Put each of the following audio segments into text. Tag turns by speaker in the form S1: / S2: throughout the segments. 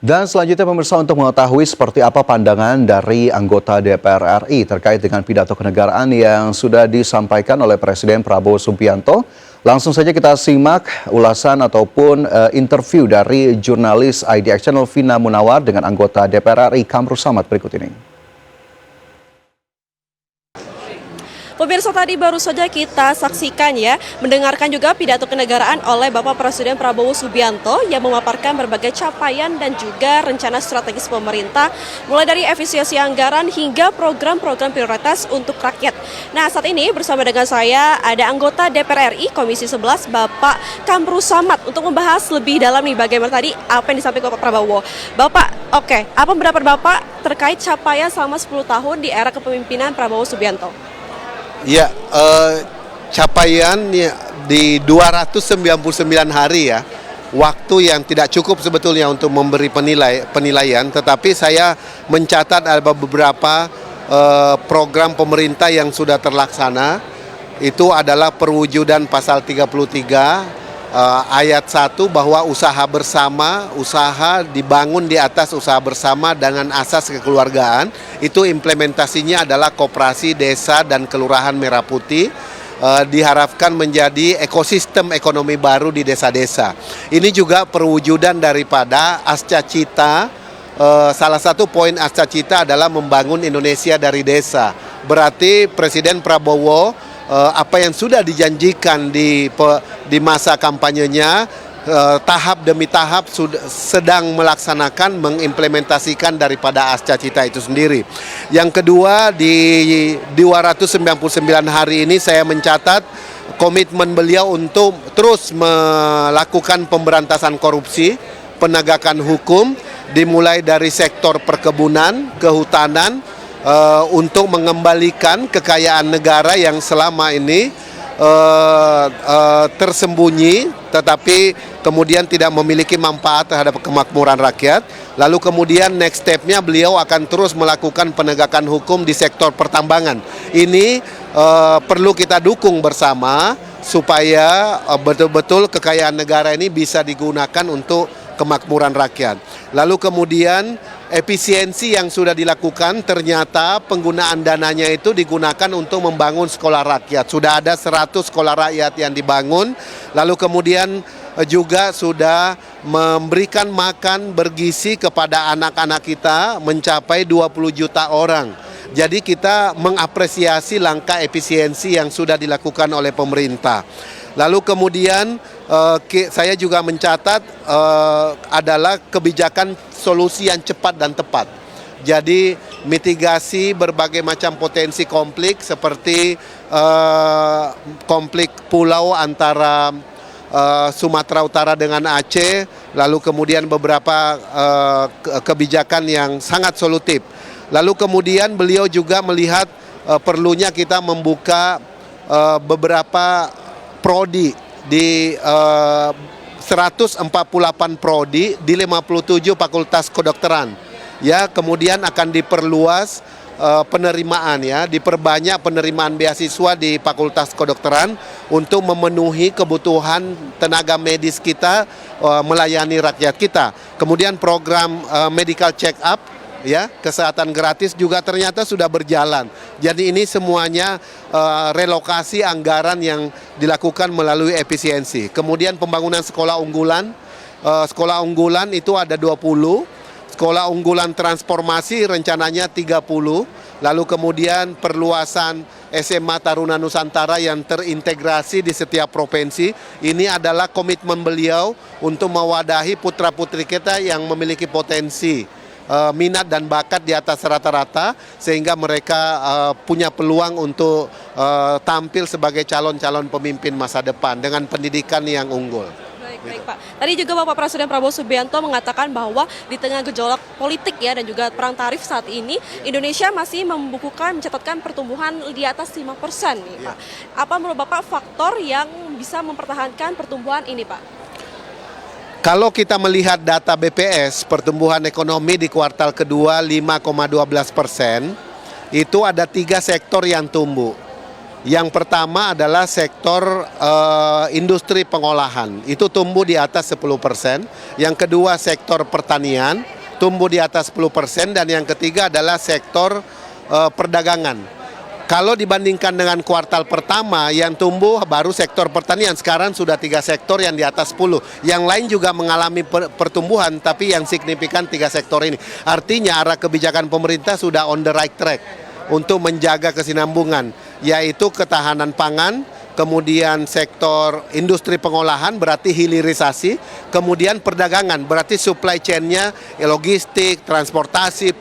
S1: Dan selanjutnya pemirsa untuk mengetahui seperti apa pandangan dari anggota DPR RI terkait dengan pidato kenegaraan yang sudah disampaikan oleh Presiden Prabowo Subianto. Langsung saja kita simak ulasan ataupun interview dari jurnalis IDX Channel Vina Munawar dengan anggota DPR RI Kamru Samad berikut ini.
S2: Pemirsa, tadi baru saja kita saksikan mendengarkan juga pidato kenegaraan oleh Bapak Presiden Prabowo Subianto yang memaparkan berbagai capaian dan juga rencana strategis pemerintah, mulai dari efisiensi anggaran hingga program-program prioritas untuk rakyat. Nah, saat ini bersama dengan saya ada anggota DPR RI Komisi 11 Bapak Kamru Samad untuk membahas lebih dalam nih bagaimana tadi apa yang disampaikan Bapak Prabowo. Bapak, apa pendapat Bapak terkait capaian selama 10 tahun di era kepemimpinan Prabowo Subianto?
S3: Ya, capaian di 299 hari ya, waktu yang tidak cukup sebetulnya untuk memberi penilaian, tetapi saya mencatat ada beberapa program pemerintah yang sudah terlaksana. Itu adalah perwujudan pasal 33 ayat 1 bahwa usaha dibangun di atas usaha bersama dengan asas kekeluargaan. Itu implementasinya adalah koperasi desa dan kelurahan Merah Putih, diharapkan menjadi ekosistem ekonomi baru di desa-desa. Ini juga perwujudan daripada Asca Cita. Salah satu poin Asca Cita adalah membangun Indonesia dari desa. Berarti Presiden Prabowo apa yang sudah dijanjikan di masa kampanyenya, tahap demi tahap sedang melaksanakan, mengimplementasikan daripada Asca Cita itu sendiri. Yang kedua, di 299 hari ini saya mencatat komitmen beliau untuk terus melakukan pemberantasan korupsi, penegakan hukum, dimulai dari sektor perkebunan, kehutanan, untuk mengembalikan kekayaan negara yang selama ini tersembunyi tetapi kemudian tidak memiliki manfaat terhadap kemakmuran rakyat. Lalu kemudian next step-nya beliau akan terus melakukan penegakan hukum di sektor pertambangan. Ini perlu kita dukung bersama supaya betul-betul kekayaan negara ini bisa digunakan untuk kemakmuran rakyat. Lalu kemudian efisiensi yang sudah dilakukan, ternyata penggunaan dananya itu digunakan untuk membangun sekolah rakyat. Sudah ada 100 sekolah rakyat yang dibangun. Lalu kemudian juga sudah memberikan makan bergizi kepada anak-anak kita mencapai 20 juta orang. Jadi kita mengapresiasi langkah efisiensi yang sudah dilakukan oleh pemerintah. Lalu kemudian saya juga mencatat adalah kebijakan solusi yang cepat dan tepat. Jadi mitigasi berbagai macam potensi konflik seperti konflik pulau antara Sumatera Utara dengan Aceh, lalu kemudian beberapa kebijakan yang sangat solutif. Lalu kemudian beliau juga melihat perlunya kita membuka beberapa prodi di 148 prodi di 57 fakultas kedokteran. Ya, kemudian akan diperluas penerimaan diperbanyak penerimaan beasiswa di fakultas kedokteran untuk memenuhi kebutuhan tenaga medis kita, melayani rakyat kita. Kemudian program medical check up, kesehatan gratis juga ternyata sudah berjalan. Jadi ini semuanya relokasi anggaran yang dilakukan melalui efisiensi. Kemudian pembangunan sekolah unggulan itu ada 20, sekolah unggulan transformasi rencananya 30, lalu kemudian perluasan SMA Taruna Nusantara yang terintegrasi di setiap provinsi. Ini adalah komitmen beliau untuk mewadahi putra-putri kita yang memiliki potensi, minat dan bakat di atas rata-rata, sehingga mereka punya peluang untuk tampil sebagai calon-calon pemimpin masa depan dengan pendidikan yang unggul.
S2: Baik Pak. Tadi juga Bapak Presiden Prabowo Subianto mengatakan bahwa di tengah gejolak politik dan juga perang tarif saat ini, Indonesia masih mencatatkan pertumbuhan di atas 5% nih Pak. Apa menurut Bapak faktor yang bisa mempertahankan pertumbuhan ini Pak?
S3: Kalau kita melihat data BPS, pertumbuhan ekonomi di kuartal kedua 5,12%, itu ada 3 sektor yang tumbuh. Yang pertama adalah sektor industri pengolahan, itu tumbuh di atas 10%. Yang kedua sektor pertanian, tumbuh di atas 10%, dan yang ketiga adalah sektor perdagangan. Kalau dibandingkan dengan kuartal pertama, yang tumbuh baru sektor pertanian. Sekarang sudah 3 sektor yang di atas 10. Yang lain juga mengalami pertumbuhan, tapi yang signifikan 3 sektor ini. Artinya arah kebijakan pemerintah sudah on the right track untuk menjaga kesinambungan, yaitu ketahanan pangan, kemudian sektor industri pengolahan berarti hilirisasi, kemudian perdagangan berarti supply chain-nya, logistik, transportasi,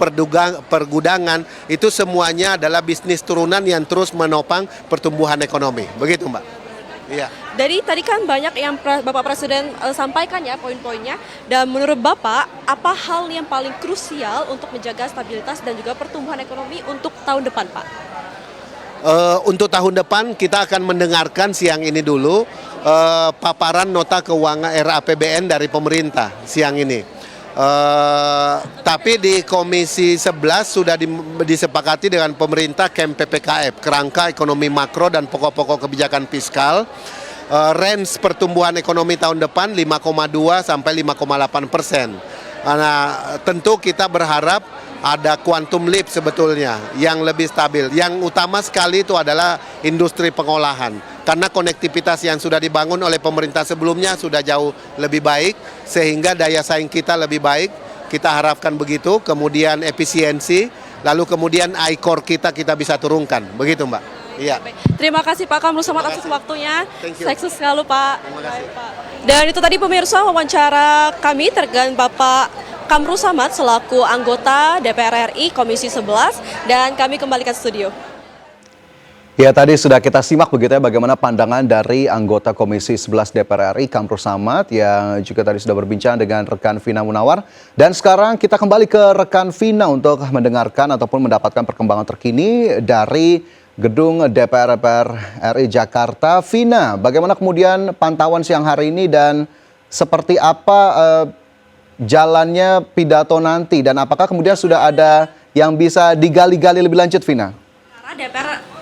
S3: pergudangan, itu semuanya adalah bisnis turunan yang terus menopang pertumbuhan ekonomi. Begitu, Mbak. Iya.
S2: Dari tadi kan banyak yang Bapak Presiden sampaikan ya poin-poinnya, dan menurut Bapak apa hal yang paling krusial untuk menjaga stabilitas dan juga pertumbuhan ekonomi untuk tahun depan, Pak?
S3: Untuk tahun depan kita akan mendengarkan siang ini dulu paparan nota keuangan RAPBN dari pemerintah siang ini. Tapi di Komisi 11 sudah disepakati dengan pemerintah KMPPKF, Kerangka Ekonomi Makro dan Pokok-pokok Kebijakan Fiskal. Range pertumbuhan ekonomi tahun depan 5,2 sampai 5,8%. Nah, tentu kita berharap ada quantum leap sebetulnya yang lebih stabil. Yang utama sekali itu adalah industri pengolahan. Karena konektivitas yang sudah dibangun oleh pemerintah sebelumnya sudah jauh lebih baik, sehingga daya saing kita lebih baik. Kita harapkan begitu, kemudian efisiensi, lalu kemudian I-core kita bisa turunkan. Begitu, Mbak. Iya.
S2: Terima kasih Pak Kamru Samad atas waktunya.
S3: Thank you.
S2: Sukses selalu Pak.
S3: Terima kasih.
S2: Baik, Pak. Dan itu tadi pemirsa wawancara kami terkait Bapak Kamru Samad selaku anggota DPR RI Komisi 11, dan kami kembalikan studio.
S1: Ya, tadi sudah kita simak begitu ya bagaimana pandangan dari anggota Komisi 11 DPR RI Kamru Samad yang juga tadi sudah berbincang dengan rekan Vina Munawar. Dan sekarang kita kembali ke rekan Vina untuk mendengarkan ataupun mendapatkan perkembangan terkini dari Gedung DPR RI Jakarta. Vina, bagaimana kemudian pantauan siang hari ini dan seperti apa jalannya pidato nanti, dan apakah kemudian sudah ada yang bisa digali-gali lebih lanjut, Vina?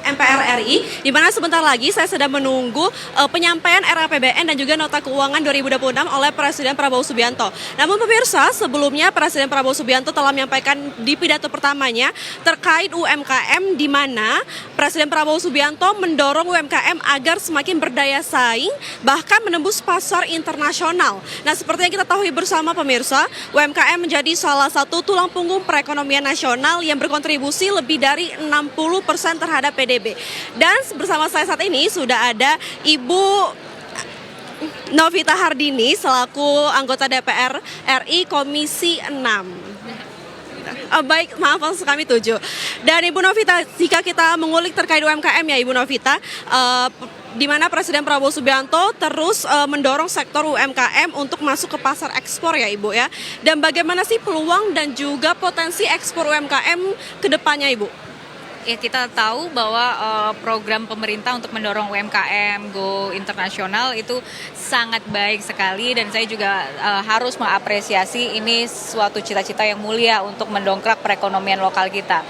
S2: MPR RI, di mana sebentar lagi saya sedang menunggu penyampaian RAPBN dan juga nota keuangan 2026 oleh Presiden Prabowo Subianto. Namun pemirsa, sebelumnya Presiden Prabowo Subianto telah menyampaikan di pidato pertamanya terkait UMKM, di mana Presiden Prabowo Subianto mendorong UMKM agar semakin berdaya saing, bahkan menembus pasar internasional. Nah, seperti yang kita tahu bersama pemirsa, UMKM menjadi salah satu tulang punggung perekonomian nasional yang berkontribusi lebih dari 60% terhadap PDB. Dan bersama saya saat ini sudah ada Ibu Novita Hardini selaku anggota DPR RI Komisi 6. Baik, maaf maksud kami 7. Dan Ibu Novita, jika kita mengulik terkait UMKM ya Ibu Novita, di mana Presiden Prabowo Subianto terus mendorong sektor UMKM untuk masuk ke pasar ekspor ya Ibu ya. Dan bagaimana sih peluang dan juga potensi ekspor UMKM ke depannya Ibu?
S4: Ya, kita tahu bahwa program pemerintah untuk mendorong UMKM go internasional itu sangat baik sekali, dan saya juga harus mengapresiasi ini suatu cita-cita yang mulia untuk mendongkrak perekonomian lokal kita.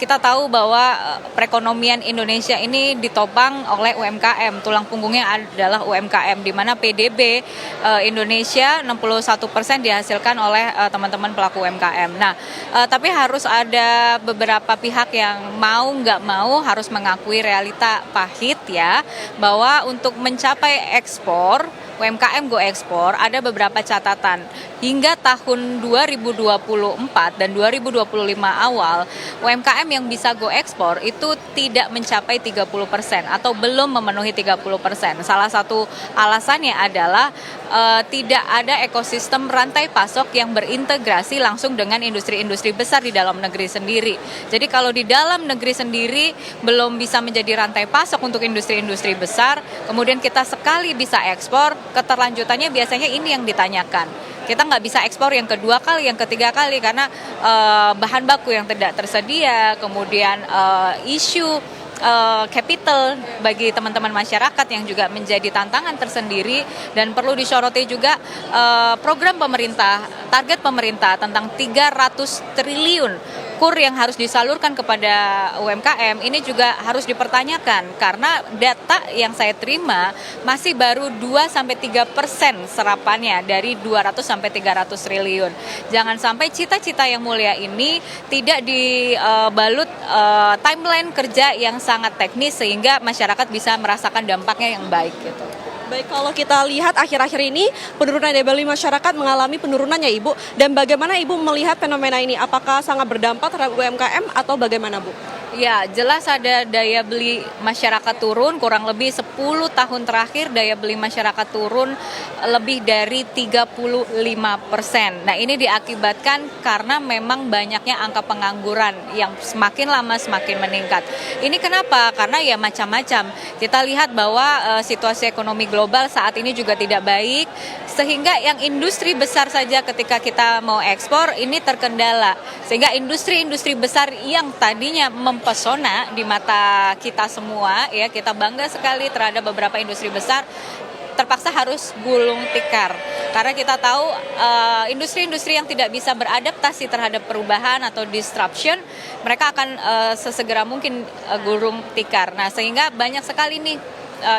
S4: Kita tahu bahwa perekonomian Indonesia ini ditopang oleh UMKM, tulang punggungnya adalah UMKM, di mana PDB Indonesia 61% dihasilkan oleh teman-teman pelaku UMKM. Nah, tapi harus ada beberapa pihak yang mau nggak mau harus mengakui realita pahit ya, bahwa untuk mencapai ekspor, UMKM go ekspor, ada beberapa catatan. Hingga tahun 2024 dan 2025 awal, UMKM yang bisa go ekspor itu tidak mencapai 30% atau belum memenuhi 30%. Salah satu alasannya adalah tidak ada ekosistem rantai pasok yang berintegrasi langsung dengan industri-industri besar di dalam negeri sendiri. Jadi kalau di dalam negeri sendiri belum bisa menjadi rantai pasok untuk industri-industri besar, kemudian kita sekali bisa ekspor, keterlanjutannya biasanya ini yang ditanyakan. Kita nggak bisa ekspor yang kedua kali, yang ketiga kali, karena bahan baku yang tidak tersedia, kemudian isu capital bagi teman-teman masyarakat yang juga menjadi tantangan tersendiri. Dan perlu disoroti juga program pemerintah, target pemerintah tentang 300 triliun kur yang harus disalurkan kepada UMKM ini juga harus dipertanyakan karena data yang saya terima masih baru 2-3% serapannya dari 200-300 triliun. Jangan sampai cita-cita yang mulia ini tidak dibalut timeline kerja yang sangat teknis sehingga masyarakat bisa merasakan dampaknya yang baik gitu.
S2: Baik, kalau kita lihat akhir-akhir ini penurunan daya beli masyarakat mengalami penurunannya Ibu, dan bagaimana Ibu melihat fenomena ini? Apakah sangat berdampak terhadap UMKM atau bagaimana Bu?
S4: Ya, jelas ada daya beli masyarakat turun, kurang lebih 10 tahun terakhir daya beli masyarakat turun lebih dari 35%. Nah, ini diakibatkan karena memang banyaknya angka pengangguran yang semakin lama semakin meningkat. Ini kenapa? Karena ya macam-macam. Kita lihat bahwa situasi ekonomi global saat ini juga tidak baik, sehingga yang industri besar saja ketika kita mau ekspor ini terkendala. Sehingga industri-industri besar yang tadinya mempesona di mata kita semua, ya kita bangga sekali terhadap beberapa industri besar, terpaksa harus gulung tikar. Karena kita tahu industri-industri yang tidak bisa beradaptasi terhadap perubahan atau disruption, mereka akan sesegera mungkin gulung tikar. Nah, sehingga banyak sekali nih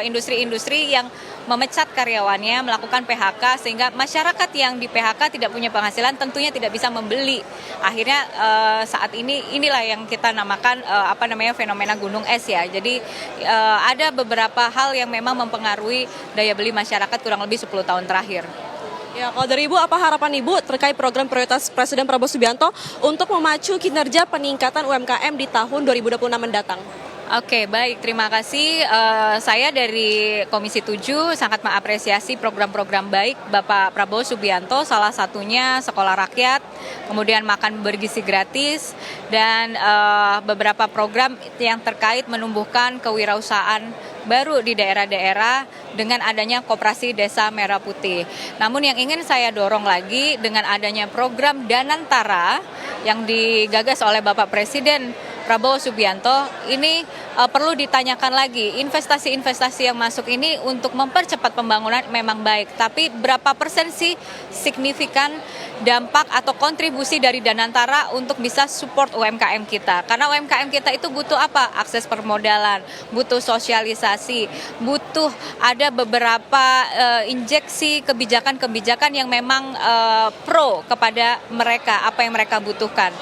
S4: industri-industri yang memecat karyawannya, melakukan PHK, sehingga masyarakat yang di PHK tidak punya penghasilan tentunya tidak bisa membeli. Akhirnya saat ini inilah yang kita namakan fenomena gunung es ya. Jadi ada beberapa hal yang memang mempengaruhi daya beli masyarakat kurang lebih 10 tahun terakhir.
S2: Ya, kalau dari Ibu, apa harapan Ibu terkait program prioritas Presiden Prabowo Subianto untuk memacu kinerja peningkatan UMKM di tahun 2026 mendatang?
S4: Oke, baik. Terima kasih. Saya dari Komisi 7 sangat mengapresiasi program-program baik Bapak Prabowo Subianto, salah satunya sekolah rakyat, kemudian makan bergizi gratis, dan beberapa program yang terkait menumbuhkan kewirausahaan baru di daerah-daerah dengan adanya Koperasi Desa Merah Putih. Namun yang ingin saya dorong lagi dengan adanya program Danantara yang digagas oleh Bapak Presiden Prabowo Subianto, ini perlu ditanyakan lagi, investasi-investasi yang masuk ini untuk mempercepat pembangunan memang baik, tapi berapa persen sih signifikan dampak atau kontribusi dari Danantara untuk bisa support UMKM kita? Karena UMKM kita itu butuh apa? Akses permodalan, butuh sosialisasi, butuh ada beberapa injeksi kebijakan-kebijakan yang memang pro kepada mereka, apa yang mereka butuhkan.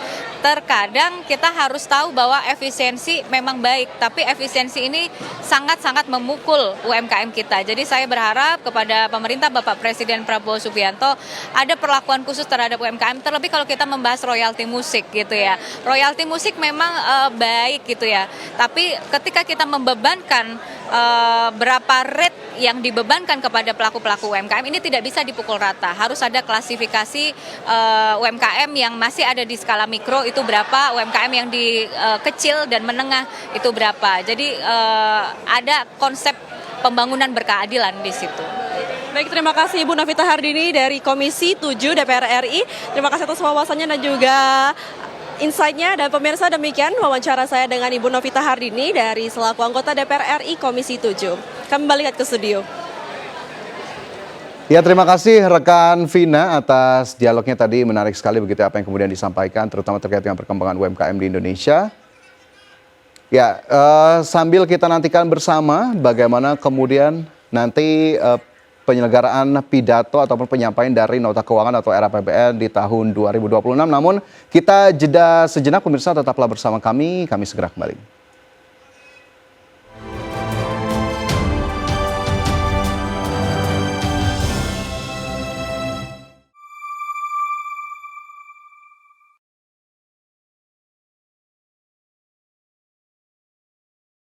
S4: Terkadang kita harus tahu bahwa efisiensi memang baik, tapi efisiensi ini sangat-sangat memukul UMKM kita. Jadi saya berharap kepada pemerintah Bapak Presiden Prabowo Subianto ada perlakuan khusus terhadap UMKM, terlebih kalau kita membahas royalti musik gitu ya. Royalti musik memang baik gitu ya, tapi ketika kita membebankan berapa rate yang dibebankan kepada pelaku-pelaku UMKM ini tidak bisa dipukul rata. Harus ada klasifikasi UMKM yang masih ada di skala mikro itu berapa, UMKM yang di kecil dan menengah itu berapa. Jadi ada konsep pembangunan berkeadilan di situ.
S2: Baik, terima kasih Ibu Novita Hardini dari Komisi 7 DPR RI. Terima kasih atas wawasannya dan juga insight-nya. Dan pemirsa, demikian wawancara saya dengan Ibu Novita Hardini dari selaku anggota DPR RI Komisi 7. Kami balik ke studio.
S1: Ya, terima kasih rekan Vina atas dialognya tadi, menarik sekali begitu apa yang kemudian disampaikan, terutama terkait dengan perkembangan UMKM di Indonesia. Ya, sambil kita nantikan bersama bagaimana kemudian nanti penyelenggaraan pidato ataupun penyampaian dari Nota Keuangan atau RAPBN di tahun 2026. Namun kita jeda sejenak pemirsa, tetaplah bersama kami segera kembali.